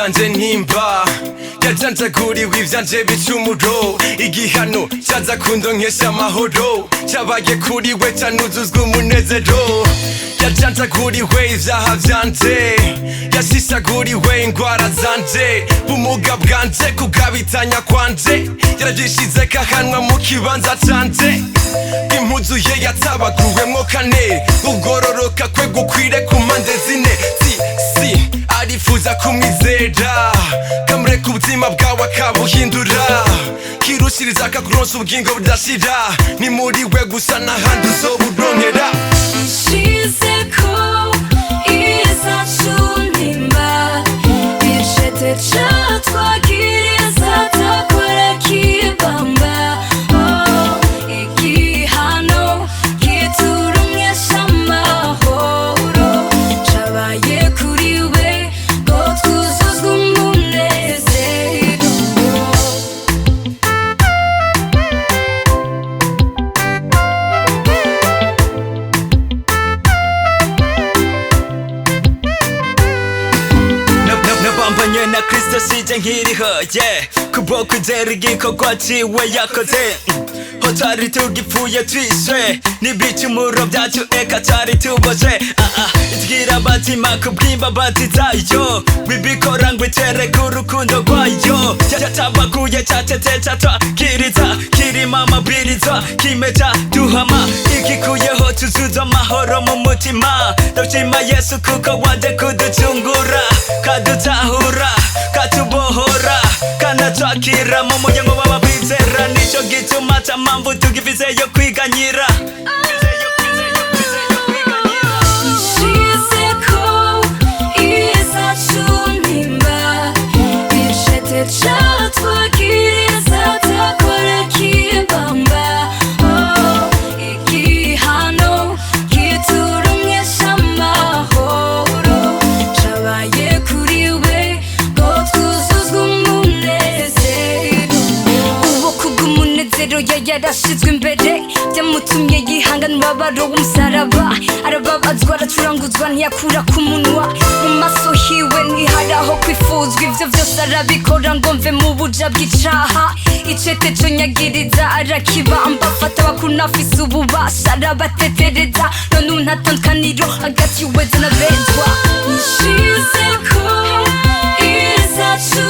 vyanje ntimba yajanjaguriwe ivyanje bicumuro igihano caza kundonkesha amahoro cabaye kuriwe canuzuzwa umunezero yajanjaguriwe ivyaha vyanje yashishaguriwe ingwara zanje ubumuga bwanje kugabitanya kwanje yaravyishizeko ahanwa mu kibanza canje impuzu ye yatabaguwemwo kane ugororoka kwe gukwire ku mpande zine si arifuza kumwizera kamureka ubuzima bwawe akabuhindura kirushiriza akakuronsa ubugingo budashira ni muri we gusa n'ahandi uzoburonkera nshizeko izacunimba icete catwagiriza takora kibamba igihano giturumyesha amahoro cabaye kuriwe ngo twuzuzwe umunezero nabambanye na Kristo sije nkiriho kuboko izera igikorwa ciwe yakoze hotari tugipfuye twiswe n'ibicumuro vyacu eka cari tuboje itwira batima kubw'imbabazi zayo wibikora ngo itereke urukundo rwayo catabaguye catete catwakiriza kirima amabwiriza kimeja duhama igikuyeho tuzuza amahoro mu mutima ndashima Yesu kuko waje kuducungura kadutahura katubohora kanatwakira mu muryango w'ababizera nico gituma tamamvu tugifise yo kwiganyira nshizeko izacunimba icete catwagiriza takora kibamba igihano giturumyesha amahoro cabaye kuriwe ngo twuzuzwe umunezero uwo kubw'umunezero yarashizwe imbere vyamutumye yihangana umubabaro w'umusaraba arababazwa aracuranguzwa ntiyakura ku munwa mu maso hiwe ntiharaho kwifuzwa ivyo vyose arabikora ngo mve mu buja bw'icaha icete co nyagiriza arakibamba afata bakunafise ububasha arabatetereza none untatandukaniro hagati y'uweza na bezwa nshizeko izacu